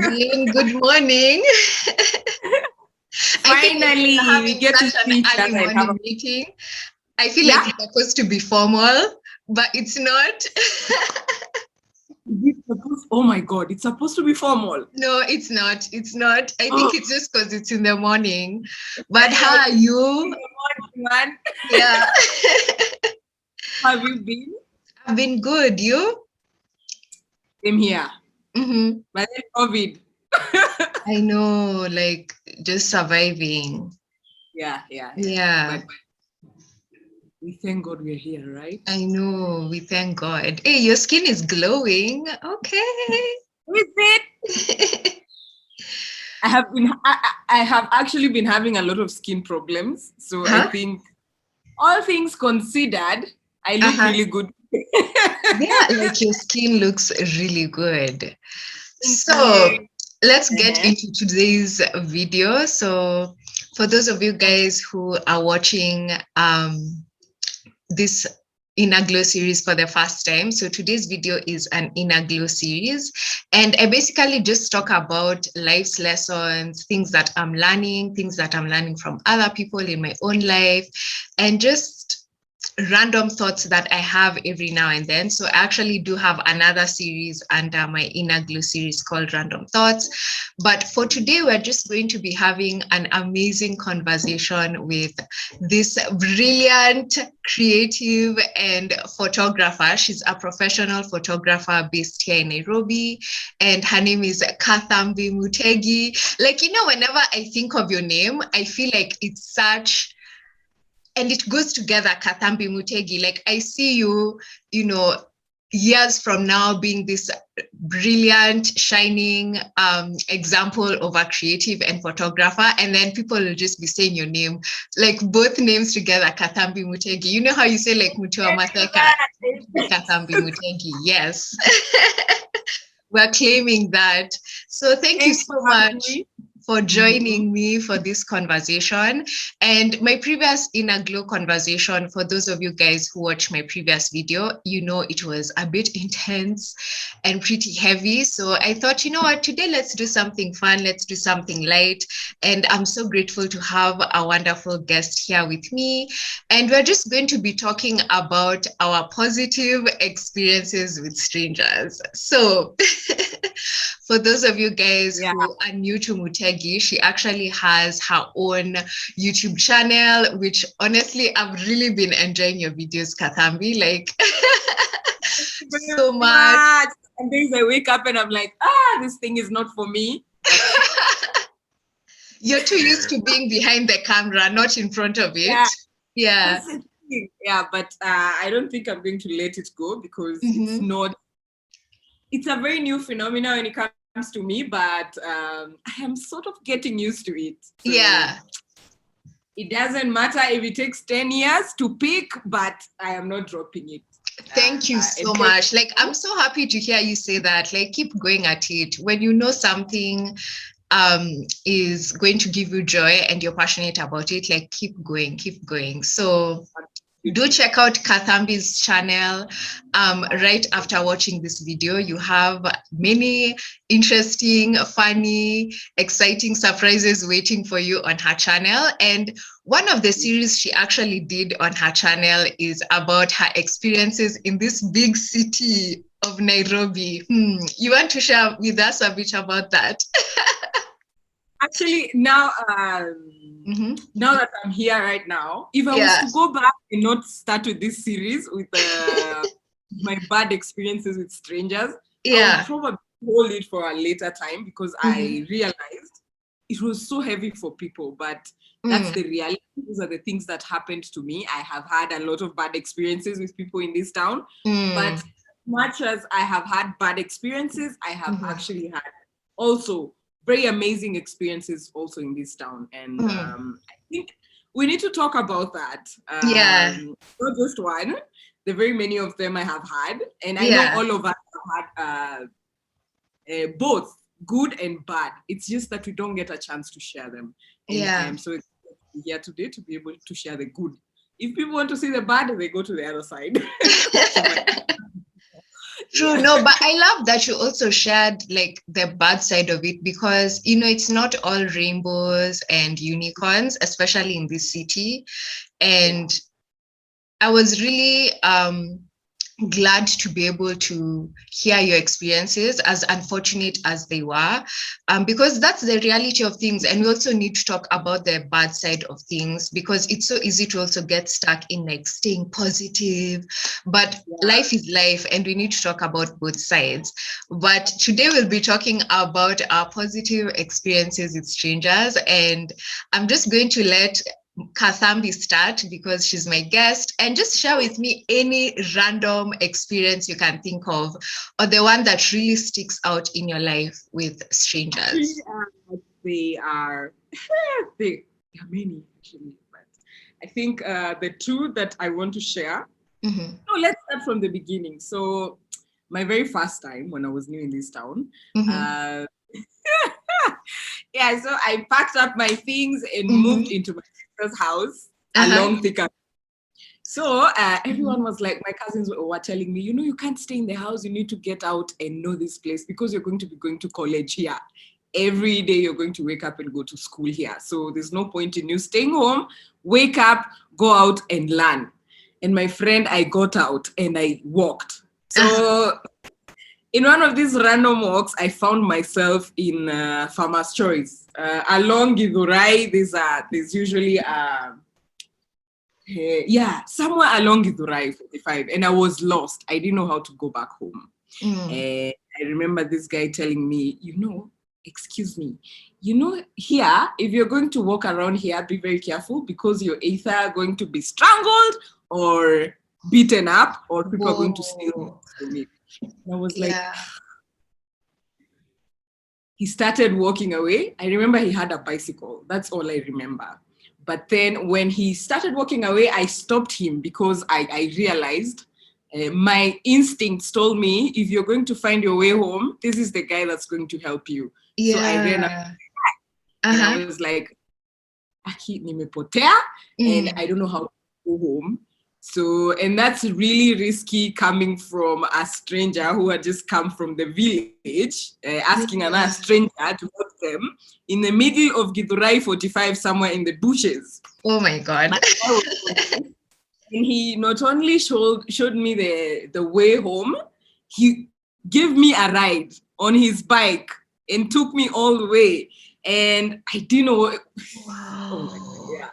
Nadine, good morning. I think Finally, we're we having get to such an see each early other and have a morning meeting. I feel like yeah. it's supposed to be formal, but it's not. It's supposed, oh my God, it's supposed to be formal. No, it's not. It's not. I Oh, think it's just because it's in the morning. But yeah, how are it's you? in the morning, man. Yeah, Have you been? I've been good. You? Same here. Mm-hmm. But then COVID. I know, like just surviving. Yeah. Yeah, But we thank God we're here, right? I know. We thank God. Hey, your skin is glowing. Okay. Is it? I have actually been having a lot of skin problems. So I Huh? think all things considered, I look Uh-huh. really good. Yeah, like your skin looks really good. Thank So you. let's get Uh-huh. into today's video. So for those of you guys who are watching this Inner Glow series for the first time, so today's video is an Inner Glow series, and I basically just talk about life's lessons, things that I'm learning, things that I'm learning from other people in my own life, and just random thoughts that I have every now and then. So I actually do have another series under my Inner Glow series called Random Thoughts. But for today, we're just going to be having an amazing conversation with this brilliant, creative, and photographer. She's a professional photographer based here in Nairobi, and her name is Kathambi Mutegi. Like, whenever I think of your name, I feel like it's such, and it goes together, Kathambi Mutegi. Like I see you, years from now being this brilliant, shining example of a creative and photographer. And then people will just be saying your name, like both names together, Kathambi Mutegi. You know how you say like Mutua Maseka, Kathambi Mutegi. Yes. We're claiming that. So thank you Thanks so for having much me. for Mm-hmm. joining me for this conversation. And my previous Inner Glow conversation, for those of you guys who watched my previous video, it was a bit intense and pretty heavy. So I thought, you know what, today let's do something fun, let's do something light. And I'm so grateful to have a wonderful guest here with me. And we're just going to be talking about our positive experiences with strangers. So for those of you guys Yeah. who are new to Mutegi, she actually has her own YouTube channel, which honestly, I've really been enjoying your videos, Kathambi, like so much. And days I wake up and I'm like, this thing is not for me. You're too used to being behind the camera, not in front of it. Yeah. That's the thing. Yeah, but I don't think I'm going to let it go because it's a very new phenomenon when it comes to me, but I am sort of getting used to it. So Yeah. it doesn't matter if it takes 10 years to pick, but I am not dropping it. Thank you so much. Like, I'm so happy to hear you say that. Like, keep going at it. When you know something is going to give you joy and you're passionate about it, like, keep going. So do check out Kathambi's channel. Right after watching this video, you have many interesting, funny, exciting surprises waiting for you on her channel. And one of the series she actually did on her channel is about her experiences in this big city of Nairobi. You want to share with us a bit about that? Actually, now now that I'm here right now, if I was to go back and not start with this series with my bad experiences with strangers, I would probably hold it for a later time because I realized it was so heavy for people. But that's the reality. These are the things that happened to me. I have had a lot of bad experiences with people in this town. But much as I have had bad experiences, I have actually had also very amazing experiences also in this town. And I think we need to talk about that. Not just one, the very many of them I have had. And I know all of us have had both good and bad. It's just that we don't get a chance to share them. And I am so excited to be here today to be able to share the good. If people want to see the bad, they go to the other side. True, no, but I love that you also shared like the bad side of it, because it's not all rainbows and unicorns, especially in this city. And I was really glad to be able to hear your experiences, as unfortunate as they were, because that's the reality of things. And we also need to talk about the bad side of things, because it's so easy to also get stuck in like staying positive, but life is life and we need to talk about both sides. But today we'll be talking about our positive experiences with strangers, and I'm just going to let Kathambi start because she's my guest, and just share with me any random experience you can think of, or the one that really sticks out in your life with strangers. They are many actually, but I think the two that I want to share. No, let's start from the beginning. So my very first time when I was new in this town, so I packed up my things and moved into my sister's house along Thika. So everyone was like, my cousins were telling me, you can't stay in the house. You need to get out and know this place, because you're going to be going to college here. Every day you're going to wake up and go to school here. So there's no point in you staying home. Wake up, go out and learn. And my friend, I got out and I walked. So in one of these random walks, I found myself in Farmer's Choice. Along Githurai, there's usually somewhere along Githurai 45, and I was lost. I didn't know how to go back home. And I remember this guy telling me, excuse me, here, if you're going to walk around here, be very careful, because you're either going to be strangled or beaten up, or people are going to steal from you. And I was like, he started walking away. I remember he had a bicycle. That's all I remember. But then when he started walking away, I stopped him, because I realized my instincts told me, if you're going to find your way home, this is the guy that's going to help you. So I ran up and I was like, Aki nimepotea, and I don't know how to go home. So, and that's really risky coming from a stranger who had just come from the village, asking another stranger to help them in the middle of Githurai 45, somewhere in the bushes. Oh my God. And he not only showed me the way home, he gave me a ride on his bike and took me all the way. And I didn't know. Wow. Oh my God, yeah.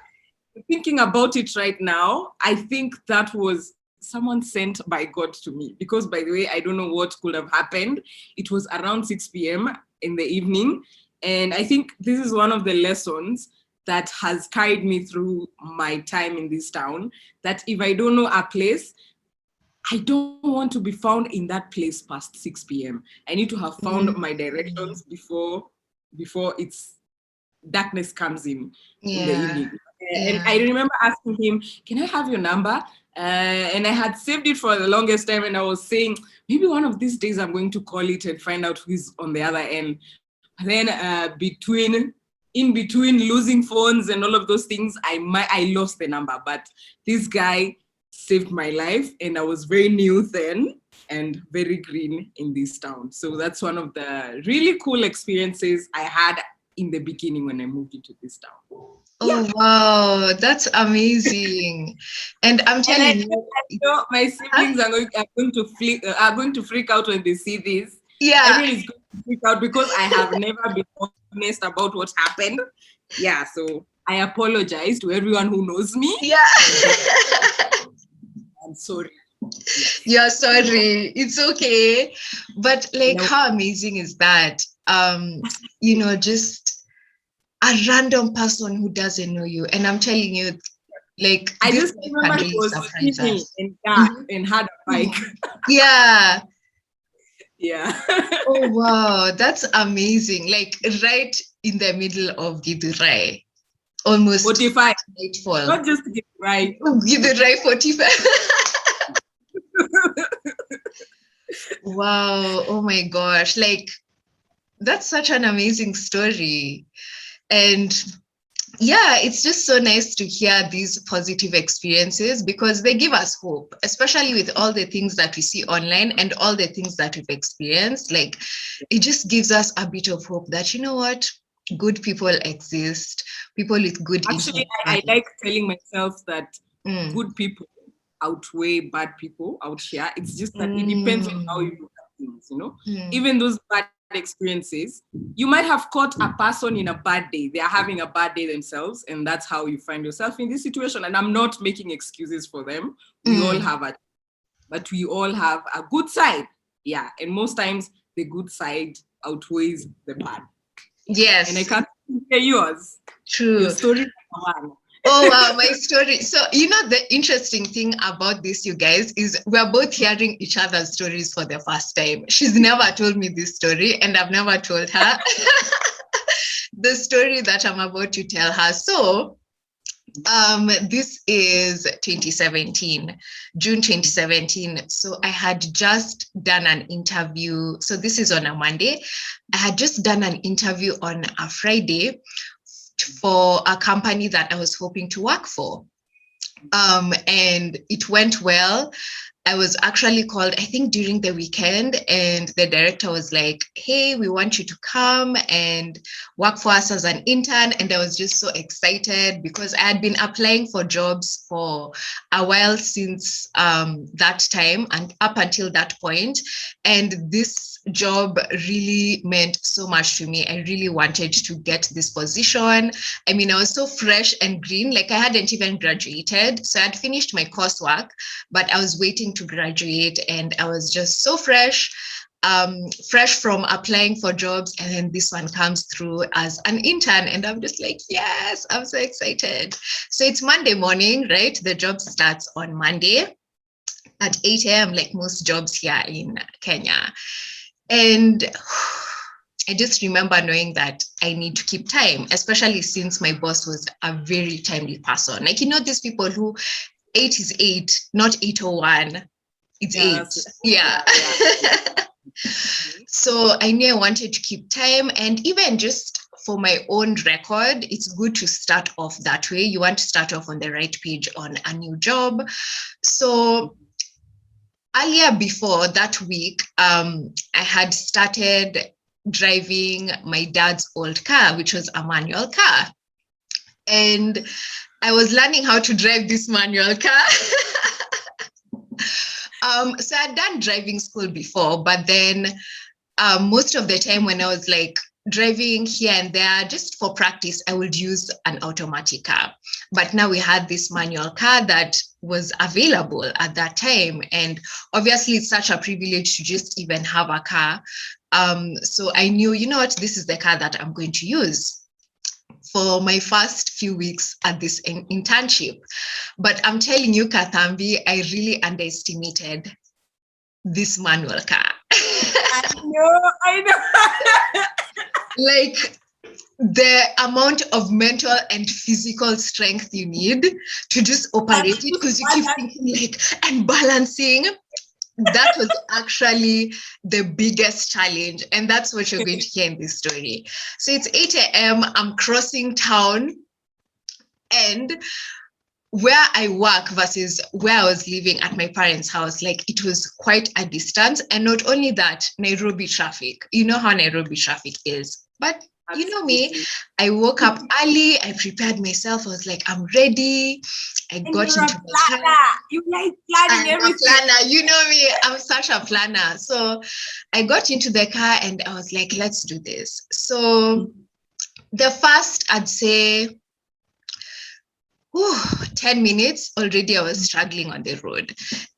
Thinking about it right now, I think that was someone sent by God to me, because, by the way, I don't know what could have happened. It was around 6 p.m. in the evening. And I think this is one of the lessons that has carried me through my time in this town, that if I don't know a place, I don't want to be found in that place past 6 p.m. I need to have found my directions before it's darkness comes in the evening. And I remember asking him, can I have your number? And I had saved it for the longest time, and I was saying, maybe one of these days I'm going to call it and find out who's on the other end. And then in between losing phones and all of those things, I lost the number. But this guy saved my life, and I was very new then and very green in this town. So that's one of the really cool experiences I had in the beginning when I moved into this town. Oh, wow, that's amazing. And I'm telling you, my siblings are going to freak out when they see this. Yeah. Everyone is going to freak out, because I have never been honest about what happened. Yeah, so I apologize to everyone who knows me. Yeah. I'm sorry. You're sorry. It's okay. But like, how amazing is that? Just a random person who doesn't know you. And I'm telling you, like, I just remember he was skinny and dark and had a bike. Yeah. Yeah. Oh, wow. That's amazing. Like, right in the middle of Githurai. Almost 45. Nightfall. Not just Githurai. Githurai 45. Wow. Oh my gosh. Like, that's such an amazing story. And yeah, it's just so nice to hear these positive experiences because they give us hope, especially with all the things that we see online and all the things that we've experienced. Like, it just gives us a bit of hope that, you know what, good people exist, people with good Actually, I intentions. like telling myself that good people outweigh bad people out here. It's just that it depends on how you look at things, you know. Even those bad experiences, you might have caught a person in a bad day. They are having a bad day themselves, and that's how you find yourself in this situation. And I'm not making excuses for them. We all have but we all have a good side. Yeah. And most times the good side outweighs the bad. Yes. And I can't hear yours. True. Your story. Oh, wow, my story. So, you know, the interesting thing about this, you guys, is we're both hearing each other's stories for the first time. She's never told me this story, and I've never told her the story that I'm about to tell her. So, this is 2017, June 2017. So I had just done an interview. So this is on a Monday. I had just done an interview on a Friday for a company that I was hoping to work for. And it went well. I was actually called, I think, during the weekend, and the director was like, hey, we want you to come and work for us as an intern. And I was just so excited because I had been applying for jobs for a while since that time and up until that point. And this job really meant so much to me. I really wanted to get this position. I mean, I was so fresh and green, like I hadn't even graduated. So I had finished my coursework, but I was waiting to graduate, and I was just so fresh from applying for jobs, and then this one comes through as an intern, and I'm just like, yes, I'm so excited. So it's Monday morning, right? The job starts on Monday at 8 a.m. like most jobs here in Kenya. And I just remember knowing that I need to keep time, especially since my boss was a very timely person. Like, you know, these people who 8 is 8, not 8:01. It's 8. Yeah. So I knew I wanted to keep time, and even just for my own record, it's good to start off that way. You want to start off on the right page on a new job. So earlier before that week, I had started driving my dad's old car, which was a manual car. And I was learning how to drive this manual car. So I'd done driving school before, but then most of the time when I was like driving here and there, just for practice, I would use an automatic car. But now we had this manual car that was available at that time. And obviously it's such a privilege to just even have a car. So I knew, you know what, this is the car that I'm going to use for my first few weeks at this internship. But I'm telling you, Kathambi, I really underestimated this manual car. I know. Like, the amount of mental and physical strength you need to just operate it, because you keep thinking like, and balancing. That was actually the biggest challenge. And that's what you're going to hear in this story. So it's 8 a.m. I'm crossing town, and where I work versus where I was living at my parents' house, like it was quite a distance. And not only that, Nairobi traffic. You know how Nairobi traffic is. But you know me, I woke up early, I prepared myself, I was like, I'm ready. I got into the car. You like planning everything. Planner. You know me, I'm such a planner. So I got into the car and I was like, let's do this. So the first, I'd say, 10 minutes already, I was struggling on the road.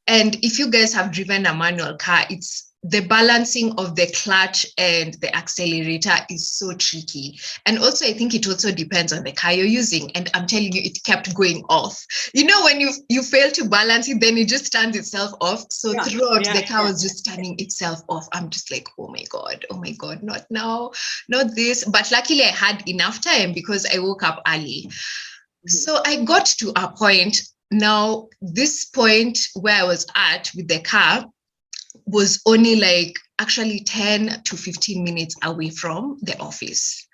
And if you guys have driven a manual car, it's the balancing of the clutch and the accelerator is so tricky. And also, I think it also depends on the car you're using. And I'm telling you, it kept going off. You know, when you fail to balance it, then it just turns itself off. So throughout, the car was just turning itself off. I'm just like, oh my God, not now, not this. But luckily, I had enough time because I woke up early. So I got to a point. Now, this point where I was at with the car was only like actually 10 to 15 minutes away from the office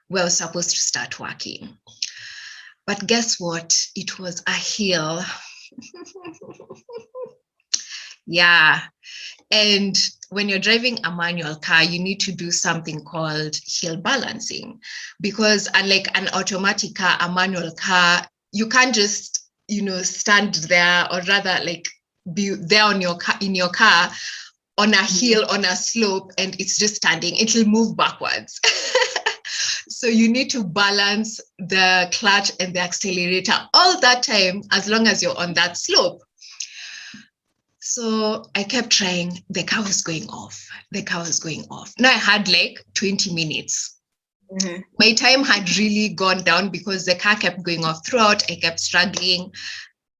where I was supposed to start working. But guess what? It was a hill. Yeah. And when you're driving a manual car, you need to do something called hill balancing, because unlike an automatic car, a manual car, you can't just, stand there, or rather like be there on your car, in your car on a hill, on a slope, and it's just standing. It'll move backwards. So you need to balance the clutch and the accelerator all that time, as long as you're on that slope. So I kept trying. The car was going off. Now I had like 20 minutes. Mm-hmm. My time had really gone down because the car kept going off throughout. I kept struggling.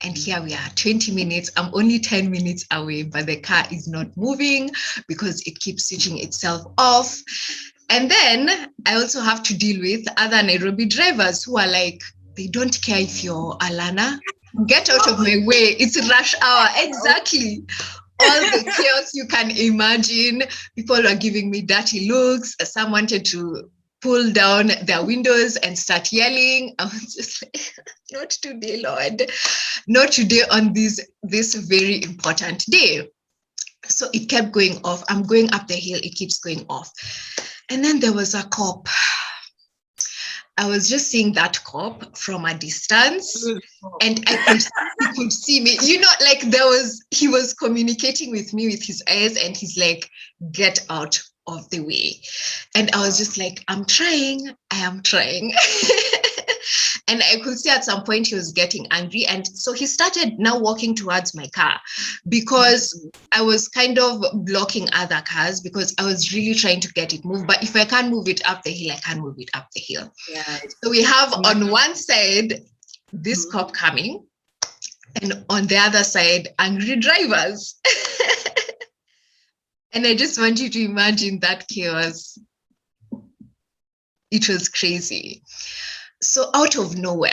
And here we are, 20 minutes. I'm only 10 minutes away, but the car is not moving because it keeps switching itself off. And then I also have to deal with other Nairobi drivers who are like, they don't care if you're a learner. Get out of my way. It's rush hour. Exactly. All the chaos you can imagine. People are giving me dirty looks. Some wanted to pull down their windows and start yelling. I was just like, not today, Lord. Not today on this very important day. So it kept going off. I'm going up the hill. It keeps going off. And then there was a cop. I was just seeing that cop from a distance, and he could see me. Like he was communicating with me with his eyes, and he's like, get out of the way. And I was just like, I am trying. And I could see at some point he was getting angry. And so he started now walking towards my car, because I was kind of blocking other cars because I was really trying to get it moved. But if I can't move it up the hill, I can't move it up the hill. Yeah. So we have on one side this cop coming, and on the other side, angry drivers. And I just want you to imagine that chaos. It was crazy. So out of nowhere,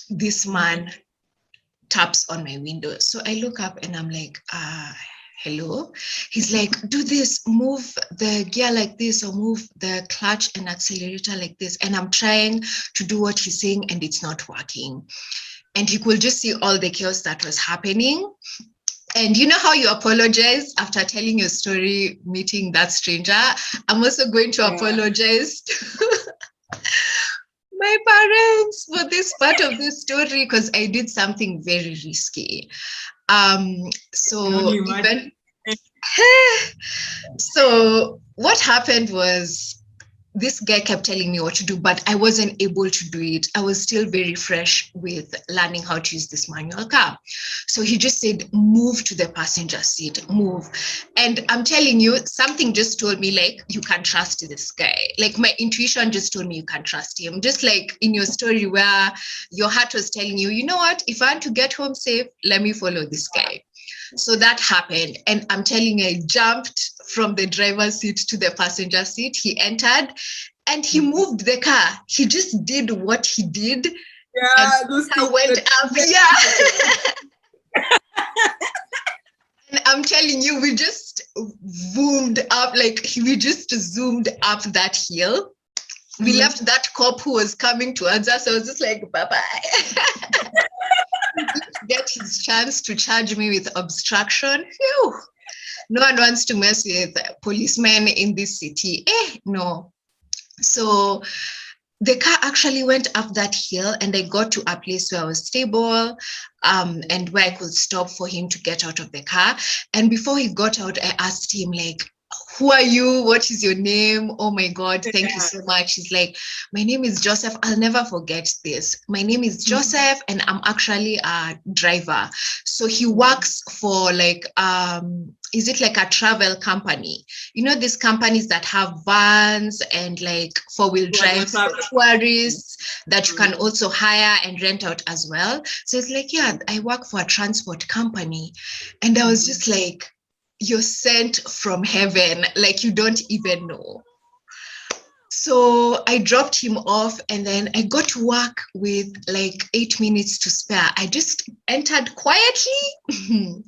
this man taps on my window. So I look up and I'm like, hello. He's like, do this, move the gear like this, or move the clutch and accelerator like this. And I'm trying to do what he's saying, and it's not working. And he could just see all the chaos that was happening. And you know how you apologize after telling your story, meeting that stranger? I'm also going to apologize to my parents for this part of the story, because I did something very risky. So what happened was, this guy kept telling me what to do, but I wasn't able to do it. I was still very fresh with learning how to use this manual car. So he just said, move to the passenger seat, move. And I'm telling you, something just told me, like, you can trust this guy. Like, my intuition just told me you can trust him. Just like in your story where your heart was telling you, you know what, if I want to get home safe, let me follow this guy. So that happened. And I'm telling you, I jumped from the driver's seat to the passenger seat. He entered and he moved the car. He just did what he did. Yeah, and I went up. Yeah. And I'm telling you, we just zoomed up, we just zoomed up that hill. We left that cop who was coming towards us. I was just like, bye-bye. Get his chance to charge me with obstruction. Phew. No one wants to mess with policemen in this city. No. So the car actually went up that hill, and I got to a place where I was stable, and where I could stop for him to get out of the car. And before he got out, I asked him, like, who are you? What is your name? Oh my God, thank you so much. He's like, my name is Joseph. I'll never forget this. My name is Joseph, and I'm actually a driver. So he works for is it like a travel company? You know, these companies that have vans and like 4-wheel drives for tourists that you can also hire and rent out as well. So it's like, yeah, I work for a transport company. And I was just like, you're sent from heaven, like you don't even know. So I dropped him off, and then I got to work with like 8 minutes to spare. I just entered quietly,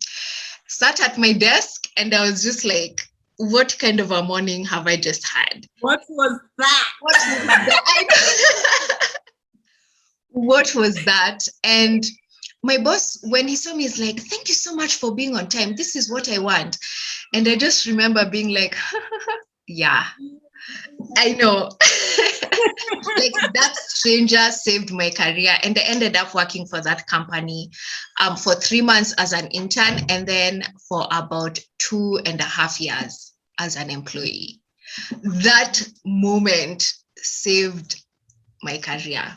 sat at my desk, and I was just like, what kind of a morning have I just had? What was that? what was that? And my boss, when he saw me, is like, thank you so much for being on time. This is what I want. And I just remember being like, yeah, I know. Like that stranger saved my career. And I ended up working for that company for 3 months as an intern, and then for about 2.5 years as an employee. That moment saved my career.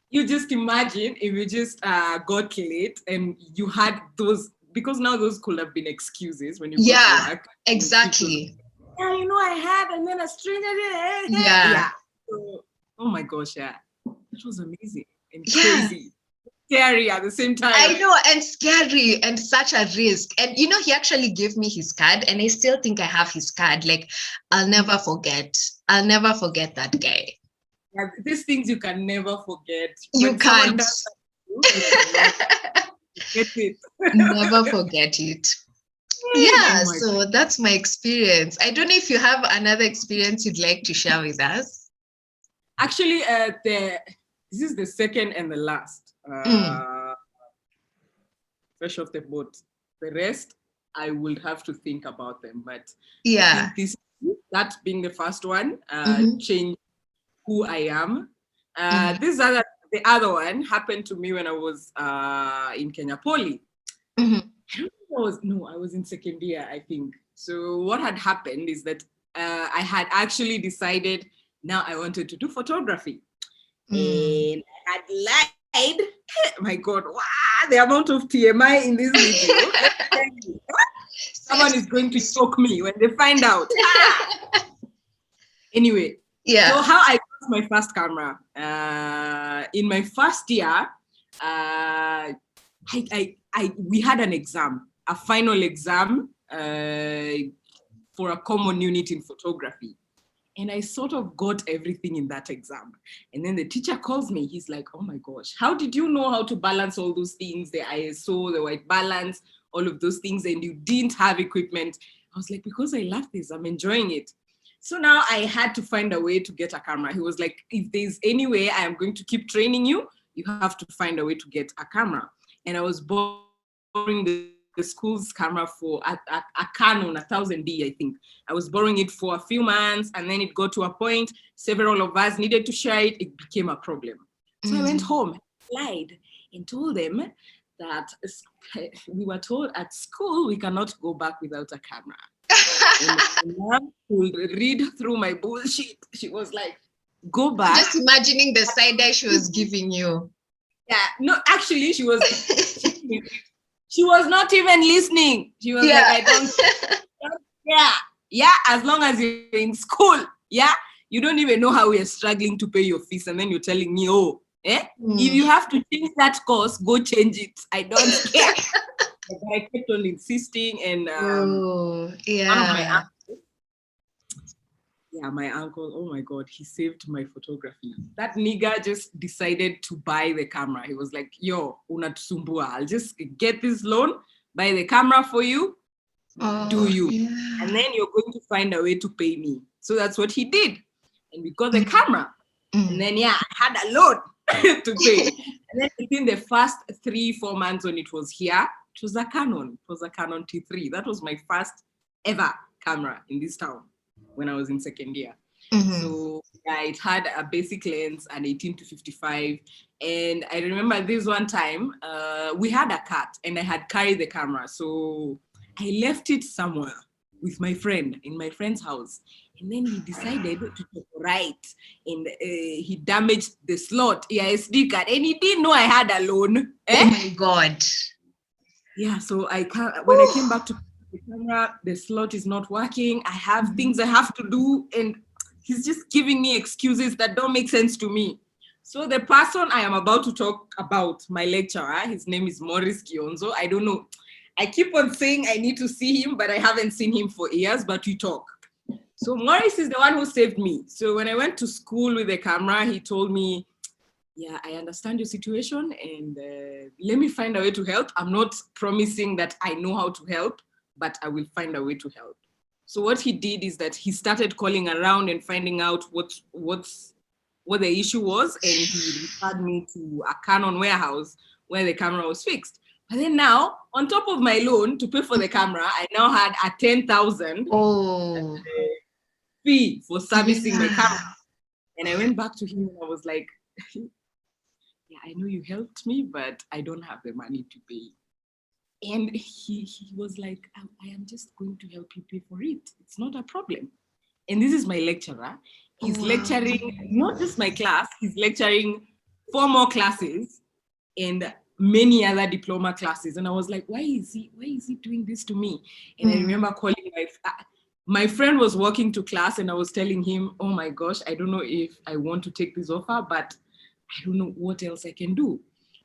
You just imagine if you just got late and you had those, because now those could have been excuses when you go to work. Exactly. Yeah, you know, I had, and then a stranger did. Yeah. So, oh my gosh, yeah. That was amazing and crazy. Scary at the same time. I know, and scary and such a risk. And you know, he actually gave me his card, and I still think I have his card. Like, I'll never forget that guy. Yeah, these things you can never forget. You can't. Get it. Never forget it. Yeah, so that's my experience. I don't know if you have another experience you'd like to share with us. Actually, this is the second and the last. Fresh off the boat. The rest, I would have to think about them. But I think that being the first one, changed who I am. The other one happened to me when I was in Kenya Poly. I was in second year, I think. So what had happened is that I had actually decided now I wanted to do photography. And I had lied. My God, wow, the amount of TMI in this video. Someone is going to choke me when they find out. Anyway, so how I got my first camera. In my first year, we had an exam, a final exam for a common unit in photography. And I sort of got everything in that exam. And then the teacher calls me. He's like, oh my gosh, how did you know how to balance all those things? The ISO, the white balance, all of those things, and you didn't have equipment. I was like, because I love this, I'm enjoying it. So now I had to find a way to get a camera. He was like, if there's any way I am going to keep training you, you have to find a way to get a camera. And I was borrowing the school's camera for a Canon, 1000D, I think. I was borrowing it for a few months, and then it got to a point, several of us needed to share it. It became a problem. So I went home, lied, and told them that we were told at school we cannot go back without a camera. And my mom would read through my bullshit. She was like, go back. Just imagining the side eye she was giving you. Yeah, no, actually, she was not even listening. She was like, I don't, as long as you're in school, you don't even know how we are struggling to pay your fees, and then you're telling me, if you have to change that course, go change it. I don't care. But I kept on insisting, and one of my uncle, oh my God, he saved my photography. That nigga just decided to buy the camera. He was like, yo, unatusumbua, I'll just get this loan, buy the camera for you, do you. Yeah. And then you're going to find a way to pay me. So that's what he did. And we got the camera. And then, I had a loan to pay. And then within the first 3-4 months when it was here, it was a Canon. It was a Canon T3. That was my first ever camera in this town when I was in second year. So it had a basic lens, an 18-55. And I remember this one time, we had a cat and I had carried the camera. So I left it somewhere with my friend, in my friend's house. And then he decided to write, and he damaged the slot, SD card, and he didn't know I had a loan. Oh my God. Yeah, so when I came back to the camera, the slot is not working. I have things I have to do, and he's just giving me excuses that don't make sense to me. So the person I am about to talk about, my lecturer, his name is Maurice Kionzo. I don't know. I keep on saying I need to see him, but I haven't seen him for years, but we talk. So Maurice is the one who saved me. So when I went to school with the camera, he told me, I understand your situation, and let me find a way to help. I'm not promising that I know how to help, but I will find a way to help. So what he did is that he started calling around and finding out what's what the issue was, and he referred me to a Canon warehouse where the camera was fixed. But then now, on top of my loan to pay for the camera, I now had a 10,000 fee for servicing my camera. And I went back to him and I was like, yeah, I know you helped me, but I don't have the money to pay. And he was like, I am just going to help you pay for it. It's not a problem. And this is my lecturer. He's lecturing not just my class, he's lecturing 4 more classes and many other diploma classes. And I was like, why is he doing this to me? And I remember calling my friend was walking to class and I was telling him, oh my gosh, I don't know if I want to take this offer, but I don't know what else I can do.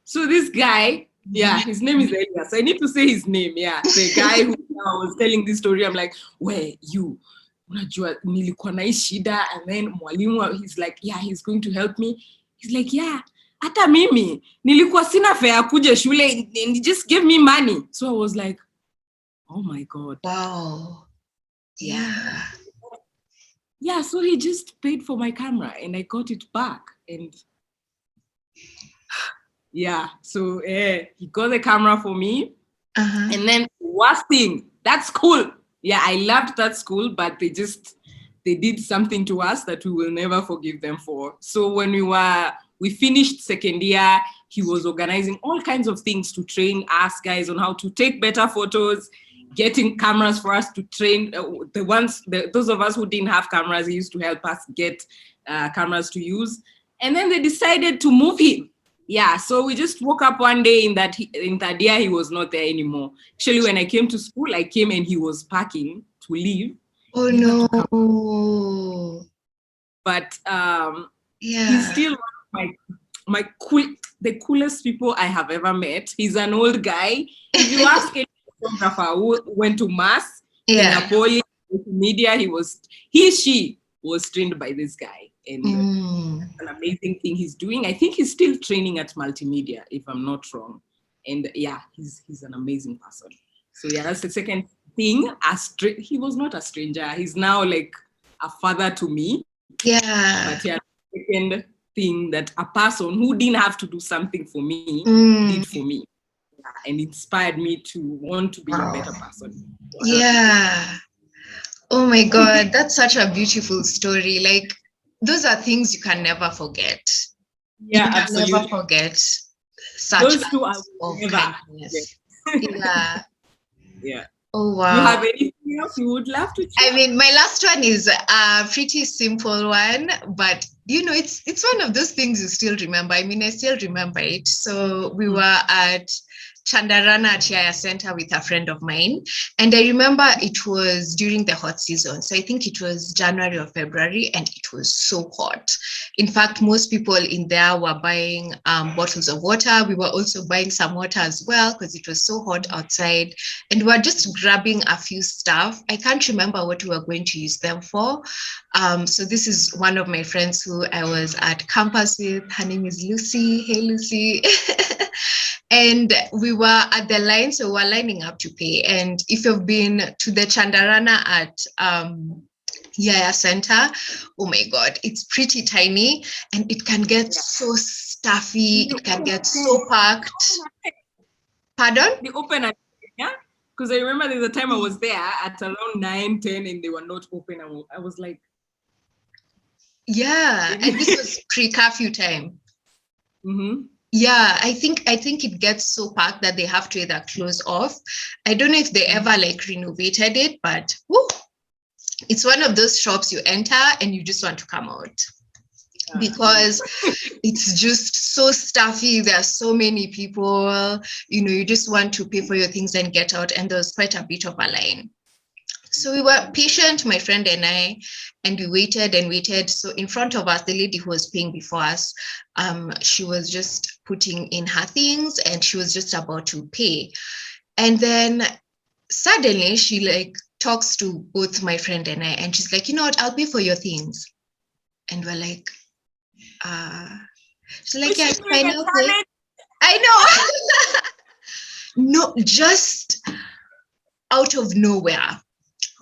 So this guy, his name is Elias. I need to say his name. The guy who I was telling this story, I'm like, where you? Unajua nilikuwa na shida, and then mwalimu, he's like, he's going to help me. He's like, hata mimi nilikuwa sina fare kuja shule, and he just gave me money. So I was like, oh my God. Wow. Yeah. So he just paid for my camera and I got it back. And so he got the camera for me. And then worst thing, that school. I loved that school, but they did something to us that we will never forgive them for. So when we finished second year, he was organizing all kinds of things to train us guys on how to take better photos, getting cameras for us to train. Those of us who didn't have cameras, he used to help us get cameras to use. And then they decided to move him. So we just woke up one day in third year, he was not there anymore. Actually, when I came to school, I came and he was packing to leave. Oh no. But he's still one of the coolest people I have ever met. He's an old guy. If you ask any photographer who went to mass in Napoleon, media, she was trained by this guy. And an amazing thing he's doing. I think he's still training at multimedia, if I'm not wrong. And he's an amazing person. So that's the second thing. He was not a stranger. He's now like a father to me. But the second thing that a person who didn't have to do something for me did for me. And inspired me to want to be a better person. Oh my God, that's such a beautiful story. Like, those are things you can never forget. You can absolutely. never forget such those two are of never. kindness. Oh wow. You have anything else you would love to share? I mean, my last one is a pretty simple one, but it's one of those things you still remember. I mean, I still remember it. So we were at Chandarana at Yaya Center with a friend of mine. And I remember it was during the hot season. So I think it was January or February, and it was so hot. In fact, most people in there were buying bottles of water. We were also buying some water as well because it was so hot outside. And we were just grabbing a few stuff. I can't remember what we were going to use them for. So this is one of my friends who I was at campus with. Her name is Lucy. Hey, Lucy. And we were at the line, so we were lining up to pay. And if you've been to the Chandarana at Yaya Center, oh my God, it's pretty tiny and it can get so stuffy. It can get so packed. Pardon? They open at, because I remember there's a time I was there at around 9, 10 and they were not open. I was like, and this was pre-curfew time. I think it gets so packed that they have to either close off. I don't know if they ever renovated it, but it's one of those shops you enter and you just want to come out because it's just so stuffy. There are so many people, you just want to pay for your things and get out. And there was quite a bit of a line. So we were patient, my friend and I, and we waited and waited. So in front of us, the lady who was paying before us, she was just putting in her things and she was just about to pay. And then suddenly she talks to both my friend and I, and she's like, you know what, I'll pay for your things. And we're like, she's like, yeah, I know. No, just out of nowhere.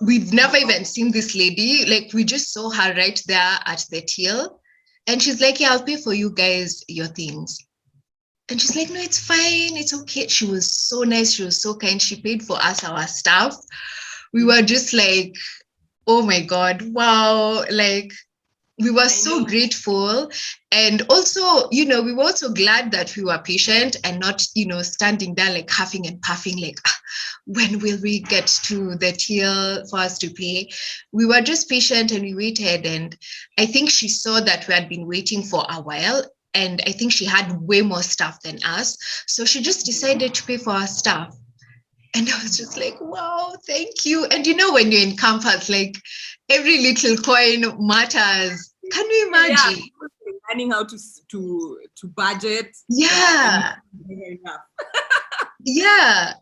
We've never even seen this lady. We just saw her right there at the till. And she's like, yeah, I'll pay for you guys your things. And she's like, no, it's fine. It's okay. She was so nice. She was so kind. She paid for us our stuff. We were just like, oh my God, wow. Like, we were so grateful. And also, we were also glad that we were patient and not, standing there like huffing and puffing, like, when will we get to the till for us to pay? We were just patient and we waited. And I think she saw that we had been waiting for a while. And I think she had way more stuff than us. So she just decided to pay for our stuff. And I was just like, wow, thank you. And when you're in campus, like every little coin matters. Can you imagine? Yeah, learning how to budget. Yeah. Yeah.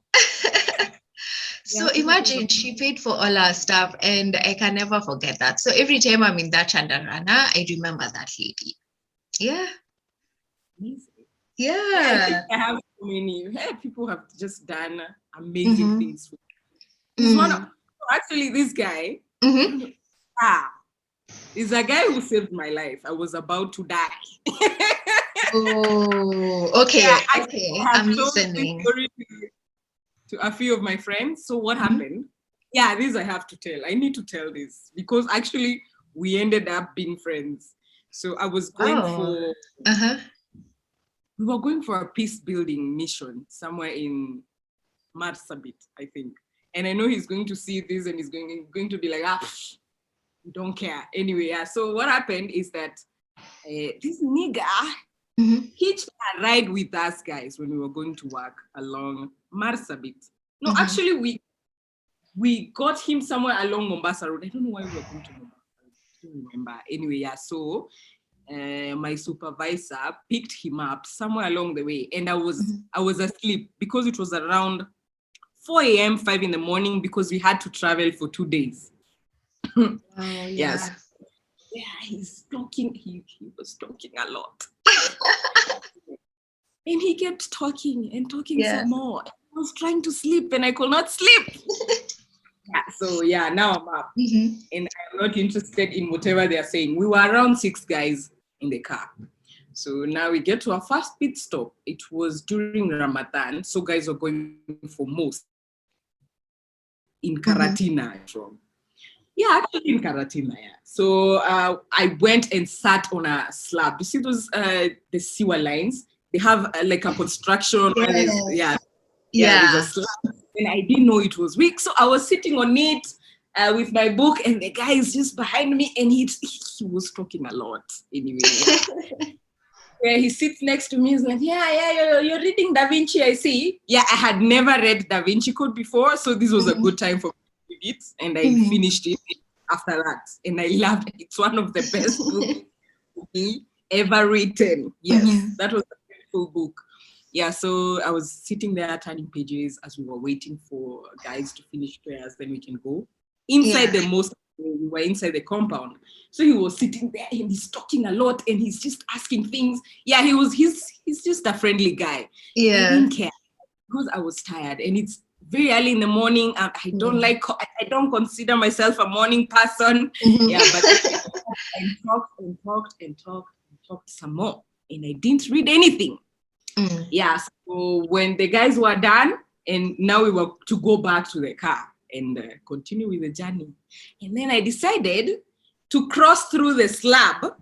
So imagine she paid for all our stuff, and I can never forget that. So every time I'm in that Chandarana, I remember that lady. Yeah. Yeah. I think I have so many. People have just done amazing things. He's one of, actually, this guy is a guy who saved my life. I was about to die. Oh, okay. Yeah, okay. I'm listening. To a few of my friends. So what happened? Yeah, this I have to tell. I need to tell this because actually we ended up being friends. So I was going for we were going for a peace building mission somewhere in Marsabit, I think. And I know he's going to see this and he's going to be like, we don't care. Anyway, yeah. So what happened is that this nigga hitched a ride with us guys when we were going to work along Marsabit. No, actually we got him somewhere along Mombasa Road. I don't know why we were going to Mombasa. I don't remember. Anyway, yeah. So my supervisor picked him up somewhere along the way, and I was asleep because it was around 4 a.m., 5 in the morning because we had to travel for 2 days. Yes. Yeah, he's talking. He was talking a lot. And he kept talking and talking some more. I was trying to sleep and I could not sleep. So now I'm up. And I'm not interested in whatever they're saying. We were around 6 guys in the car. So now we get to our first pit stop. It was during Ramadan. So guys were going for most in Karatina from. Yeah, actually in Karatina, yeah. So I went and sat on a slab. You see those the sewer lines? They have like a construction. There's a slab. And I didn't know it was weak. So I was sitting on it with my book, and the guy is just behind me, and he was talking a lot. Anyway, he sits next to me. He's like, you're reading Da Vinci, I see. Yeah, I had never read Da Vinci Code before, so this was a good time for me to read it, and I finished it after that, and I loved it. It's one of the best books ever written. Yes, that was a beautiful book. Yeah, so I was sitting there turning pages as we were waiting for guys to finish prayers, then we can go. Inside we were inside the compound. So he was sitting there and he's talking a lot and he's just asking things. Yeah, he's just a friendly guy. Yeah. I didn't care because I was tired and it's very early in the morning. I don't consider myself a morning person. Yeah, but I talked some more and I didn't read anything. Yeah, so when the guys were done and now we were to go back to the car and continue with the journey. And then I decided to cross through the slab.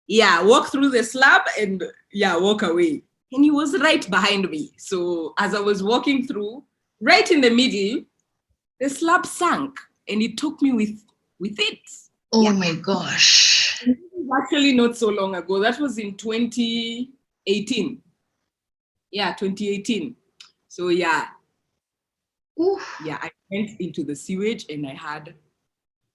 Yeah, walk through the slab and walk away. And he was right behind me. So as I was walking through, right in the middle, the slab sank and it took me with it. Oh my gosh. Actually not so long ago. That was in 2018. Yeah, 2018. So I went into the sewage and I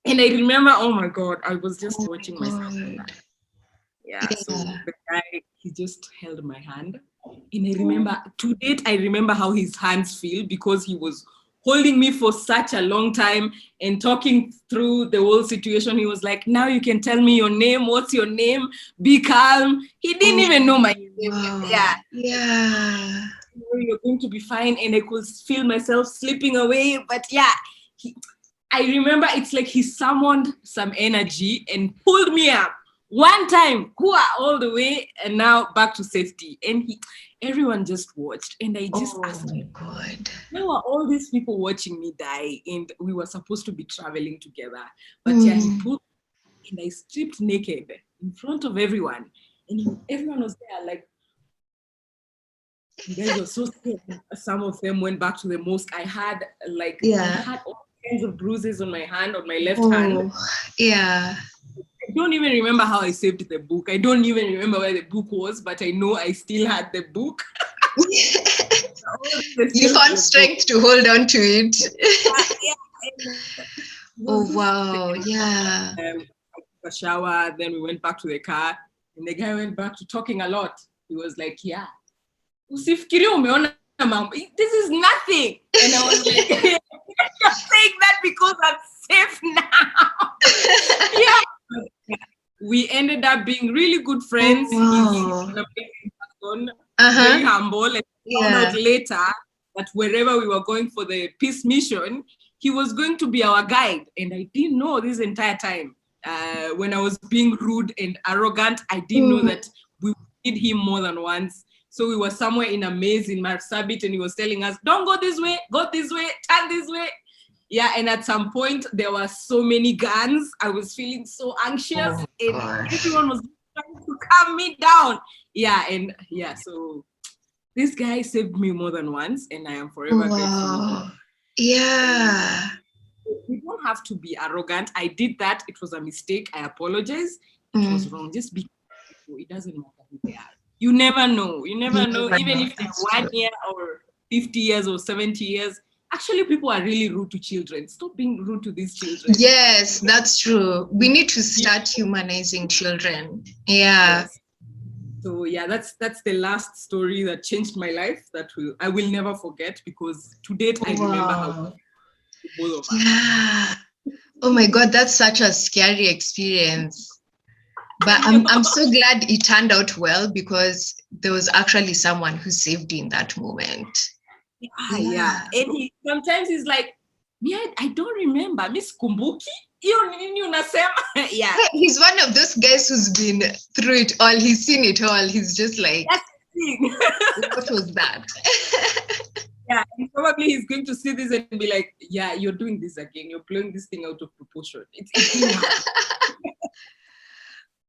remember, oh my God, I was just watching myself. So the guy, he just held my hand. And I remember, to date, I remember how his hands feel because he was holding me for such a long time and talking through the whole situation. He was like, now you can tell me your name. What's your name? Be calm. He didn't even know my name. Wow. Yeah. You're going to be fine. And I could feel myself slipping away. But I remember it's like he summoned some energy and pulled me up One time, all the way, and now back to safety. And everyone just watched, and I just asked, my God, now are all these people watching me die? And we were supposed to be traveling together, but yeah, he pulled, and I stripped naked in front of everyone, and everyone was there like, you guys were so scared. Some of them went back to the mosque. I had all kinds of bruises on my hand, on my left hand. Yeah. I don't even remember how I saved the book. I don't even remember where the book was, but I know I still had the book. You found strength to hold on to it. Oh, wow. Yeah. I took a shower, then we went back to the car, and the guy went back to talking a lot. He was like, yeah, usifikirie umeona mambo. This is nothing. And I was like, you're saying that because I'm safe now. Yeah. We ended up being really good friends. Oh, wow. He's an amazing person, very humble. And found out later that wherever we were going for the peace mission, he was going to be our guide. And I didn't know this entire time. When I was being rude and arrogant, I didn't know that we did him more than once. So we were somewhere in a maze in Marsabit, and he was telling us, don't go this way, go this way, turn this way. Yeah, and at some point, there were so many guns. I was feeling so anxious, and everyone was trying to calm me down. Yeah, so this guy saved me more than once, and I am forever grateful. Yeah. You don't have to be arrogant. I did that. It was a mistake. I apologize. It was wrong. Just be careful. It doesn't matter who they are. You never know. You never know. Even if they're 1 year or 50 years or 70 years. Actually, people are really rude to children. Stop being rude to these children. Yes, that's true. We need to start humanizing children. Yeah. Yes. So yeah, that's the last story that changed my life. That I will never forget, because to date I remember how both of us. Yeah. Oh my God, that's such a scary experience. But I'm so glad it turned out well, because there was actually someone who saved you in that moment. Yeah. And sometimes he's like, yeah, I don't remember. Miss Kumbuki? Yeah. He's one of those guys who's been through it all. He's seen it all. He's just like, that's the thing. What was that? Yeah, and probably he's going to see this and be like, yeah, you're doing this again. You're blowing this thing out of proportion. It's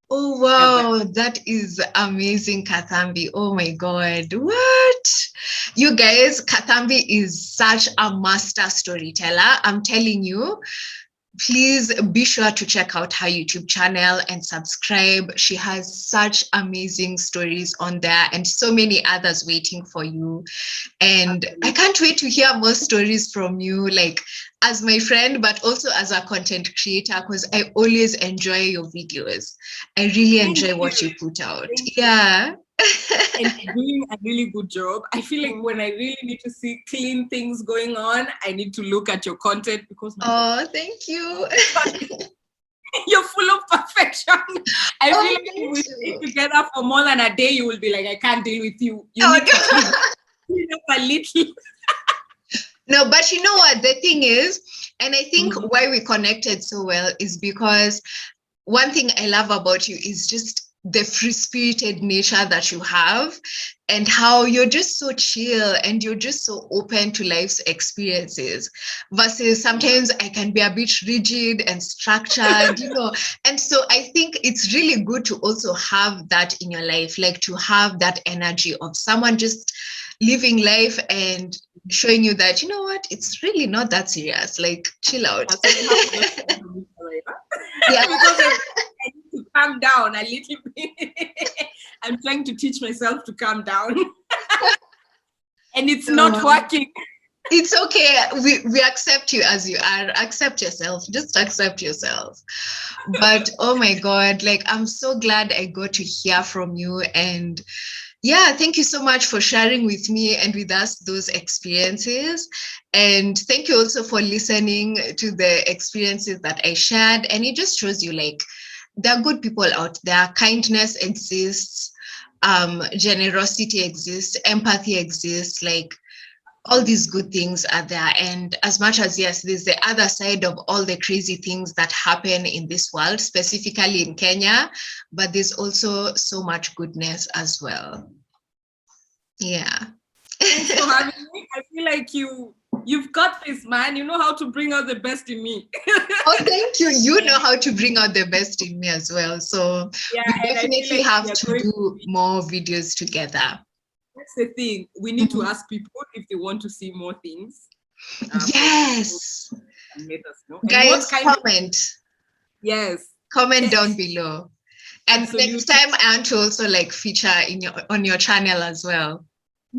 Oh, wow. That is amazing, Kathambi. Oh, my God. What? You guys, Kathambi is such a master storyteller. I'm telling you. Please be sure to check out her YouTube channel and subscribe. She has such amazing stories on there, and so many others waiting for you. And I can't wait to hear more stories from you, like as my friend, but also as a content creator, because I always enjoy your videos. I really enjoy what you put out. Yeah. And doing a really good job. I feel like when I really need to see clean things going on, I need to look at your content, because thank you. You're full of perfection. I feel like if we stay together for more than a day, you will be like, I can't deal with you. You need to clean up a little. No, but you know what the thing is, and I think why we connected so well is because one thing I love about you is just the free-spirited nature that you have, and how you're just so chill and you're just so open to life's experiences, versus sometimes I can be a bit rigid and structured, and so I think it's really good to also have that in your life, like to have that energy of someone just living life and showing you that, you know what, it's really not that serious, like chill out. Yeah. Because I need to calm down a little bit. I'm trying to teach myself to calm down. And it's not working. It's okay. We accept you as you are. Accept yourself. Just accept yourself. But oh my God, like I'm so glad I got to hear from you. And yeah, thank you so much for sharing with me and with us those experiences. And thank you also for listening to the experiences that I shared. And it just shows you, like, there are good people out there. Kindness exists. Generosity exists. Empathy exists. Like, all these good things are there. And as much as, yes, there's the other side of all the crazy things that happen in this world, specifically in Kenya, but there's also so much goodness as well. Yeah. Thanks for having me. I feel like you've got this, man. You know how to bring out the best in me. Oh, thank you. You know how to bring out the best in me as well. So yeah, we definitely have to do more videos together. That's the thing. We need to ask people if they want to see more things. Yes. And let us know. Guys, comment. Yes. Comment down below. And absolutely. Next time I want to also like feature on your channel as well.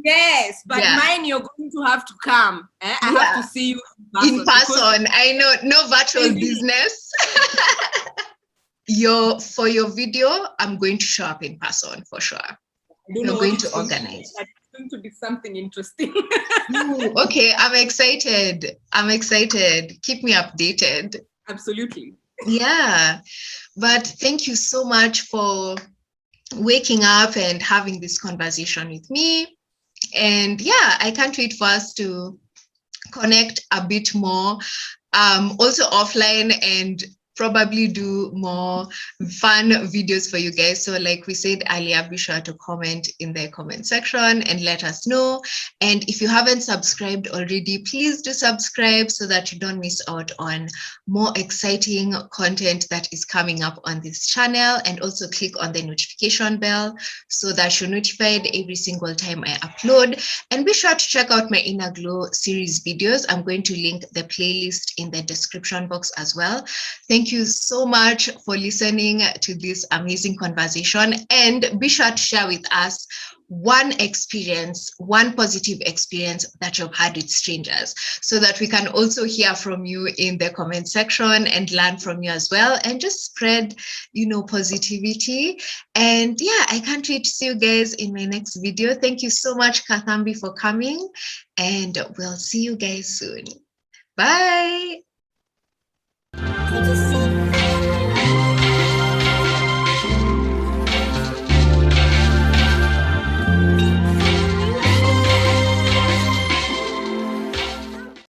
Yes, but mine you're going to have to come. I have to see you in person. I know, no virtual business. For your video, I'm going to show up in person for sure. You're going to organize. It's going to be something interesting. Ooh, okay, I'm excited. I'm excited. Keep me updated. Absolutely. Yeah, but thank you so much for waking up and having this conversation with me. And yeah, I can't wait for us to connect a bit more, also offline, and probably do more fun videos for you guys. So like we said earlier, be sure to comment in the comment section and let us know. And if you haven't subscribed already, please do subscribe so that you don't miss out on more exciting content that is coming up on this channel. And also click on the notification bell so that you're notified every single time I upload. And be sure to check out my Inner Glow series videos. I'm going to link the playlist in the description box as well. Thank you so much for listening to this amazing conversation, and be sure to share with us one positive experience that you've had with strangers, so that we can also hear from you in the comment section and learn from you as well, and just spread, positivity. And yeah, I can't wait to see you guys in my next video. Thank you so much, Kathambi, for coming, and we'll see you guys soon. Bye.